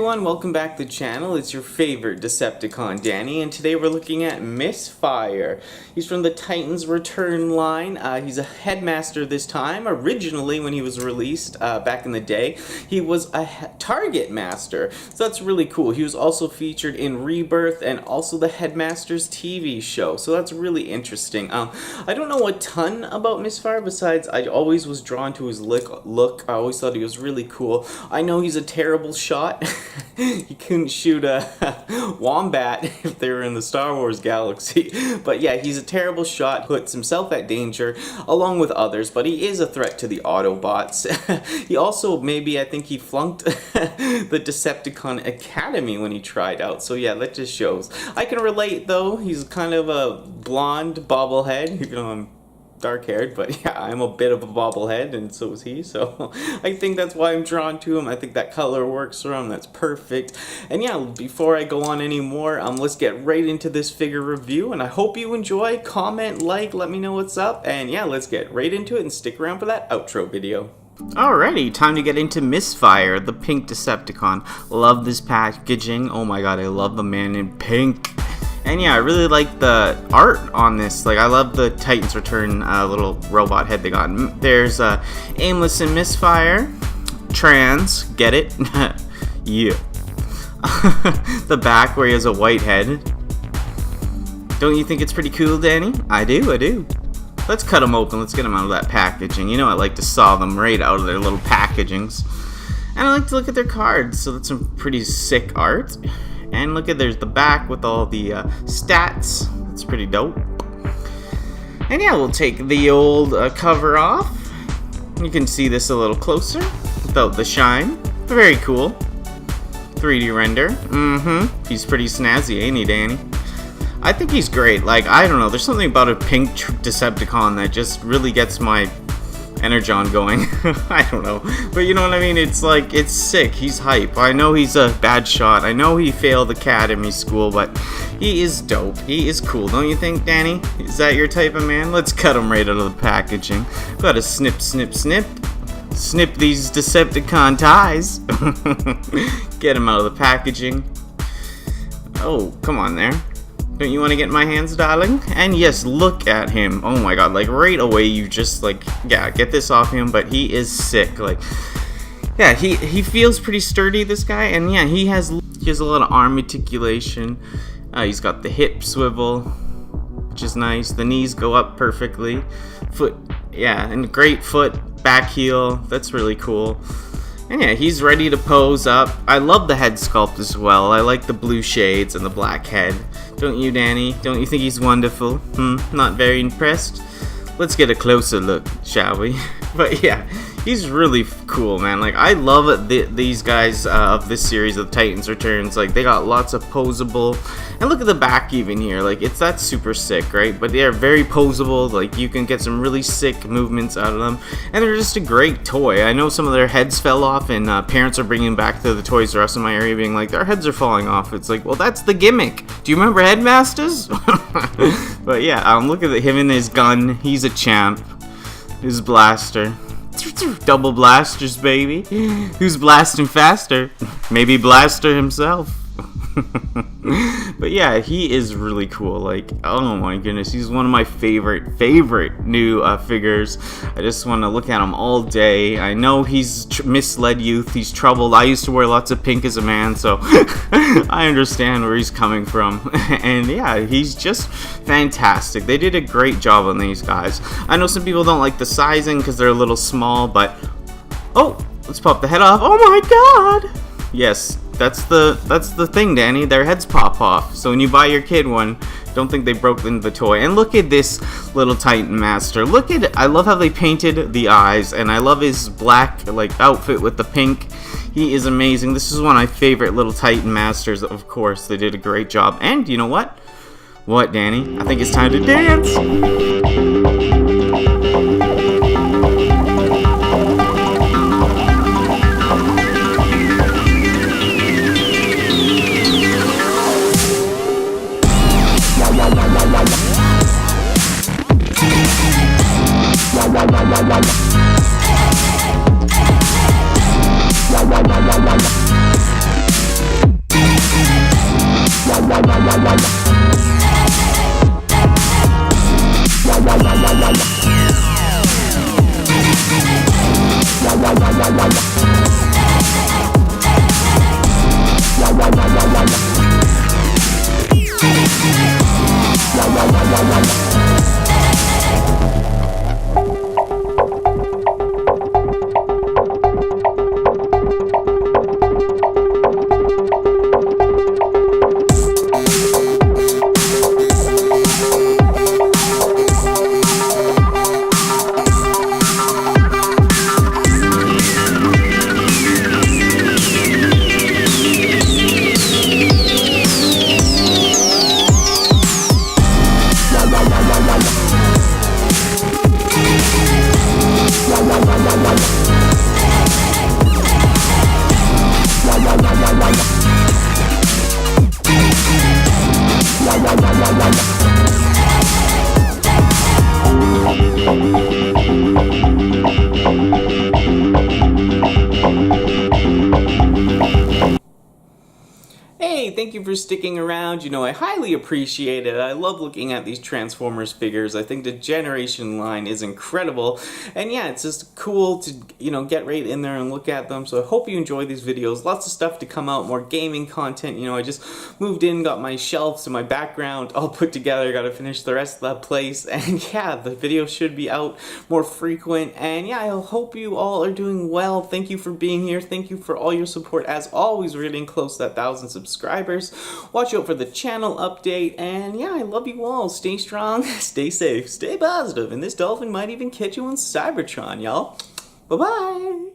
everyone, welcome back to the channel. It's your favorite Decepticon, Danny, and today we're looking at Misfire. He's from the Titans Return line. He's a headmaster this time. Originally, when he was released back in the day, he was a target master, so that's really cool. He was also featured in Rebirth and also the Headmaster's TV show, so that's really interesting. I don't know a ton about Misfire besides I always was drawn to his look. I always thought he was really cool. I know he's a terrible shot. He couldn't shoot a wombat if they were in the Star Wars galaxy. But yeah, he's a terrible shot, puts himself at danger along with others, but he is a threat to the Autobots. He also, I think he flunked the Decepticon Academy when he tried out. So yeah, that just shows. I can relate though. He's kind of a blonde bobblehead, even though I'm dark-haired, but yeah, I'm a bit of a bobblehead, and so is he, so I think that's why I'm drawn to him. I think that color works for him, that's perfect. And yeah, before I go on anymore, let's get right into this figure review, and I hope you enjoy. Comment, like, let me know what's up, and yeah, let's get right into it, and stick around for that outro video. Alrighty, time to get into Misfire, the pink Decepticon. Love this packaging. Oh my god, I love the man in pink. And yeah, I really like the art on this. Like, I love the Titans Return little robot head they got. There's Aimless and Misfire. Trans, get it? Yeah. The back where he has a white head. Don't you think it's pretty cool, Danny? I do. Let's cut them open. Let's get them out of that packaging. You know I like to saw them right out of their little packagings. And I like to look at their cards. So that's some pretty sick art. And look at, there's the back with all the stats. That's pretty dope. And yeah, we'll take the old cover off. You can see this a little closer without the shine. Very cool. 3D render. He's pretty snazzy, ain't he, Danny? I think he's great. Like, I don't know. There's something about a pink Decepticon that just really gets my Energon going. I don't know, but you know what I mean. It's like, it's sick. He's hype. I know he's a bad shot. I know he failed academy school, but he is dope. He is cool, don't you think, Danny? Is that your type of man? Let's cut him right out of the packaging. Gotta snip these Decepticon ties. Get him out of the packaging. Oh, come on there. Don't you want to get in my hands, darling? And yes, look at him. Oh my god, like right away you just like, yeah, get this off him, but he is sick. Like, yeah, he feels pretty sturdy, this guy, and yeah, he has a lot of arm articulation. He's got the hip swivel, which is nice. The knees go up perfectly. Foot, yeah, and great foot, back heel. That's really cool. And yeah, he's ready to pose up. I love the head sculpt as well. I like the blue shades and the black head. Don't you, Danny? Don't you think he's wonderful? Not very impressed? Let's get a closer look, shall we? But yeah, he's really cool, man. Like, I love these guys of this series of Titans Returns. Like, they got lots of posable. And look at the back even here. Like, that's super sick, right? But they're very posable. Like, you can get some really sick movements out of them. And they're just a great toy. I know some of their heads fell off, and parents are bringing back to the Toys R Us in my area being like, their heads are falling off. It's like, well, that's the gimmick. Do you remember Headmasters? But yeah, look at him and his gun. He's a champ. His blaster. Double blasters, baby. Who's blasting faster? Maybe Blaster himself. But yeah, he is really cool. Like, oh my goodness, he's one of my favorite new figures. I just want to look at him all day. I know he's misled youth. He's troubled. I used to wear lots of pink as a man, so I understand where he's coming from. And yeah, he's just fantastic. They did a great job on these guys. I know some people don't like the sizing because they're a little small, but oh, let's pop the head off. Oh my god! Yes, that's the thing, Danny. Their heads pop off. So when you buy your kid one, don't think they broke into the toy. And look at this little Titan Master. Look at it. I love how they painted the eyes, and I love his black like outfit with the pink. He is amazing. This is one of my favorite little Titan Masters. Of course, they did a great job. And you know what? What, Danny? I think it's time to dance. thank you for sticking around. You know, I highly appreciate it. I love looking at these Transformers figures. I think the Generation line is incredible. And yeah, it's just cool to, you know, get right in there and look at them. So I hope you enjoy these videos. Lots of stuff to come out, more gaming content. You know, I just moved in, got my shelves and my background all put together. Got to finish the rest of that place. And yeah, the videos should be out more frequent. And yeah, I hope you all are doing well. Thank you for being here. Thank you for all your support. As always, we're getting close to that 1,000 subscribers. Watch out for the channel update. And yeah, I love you all. Stay strong, stay safe, stay positive. And this dolphin might even catch you on Cybertron, y'all. Bye-bye.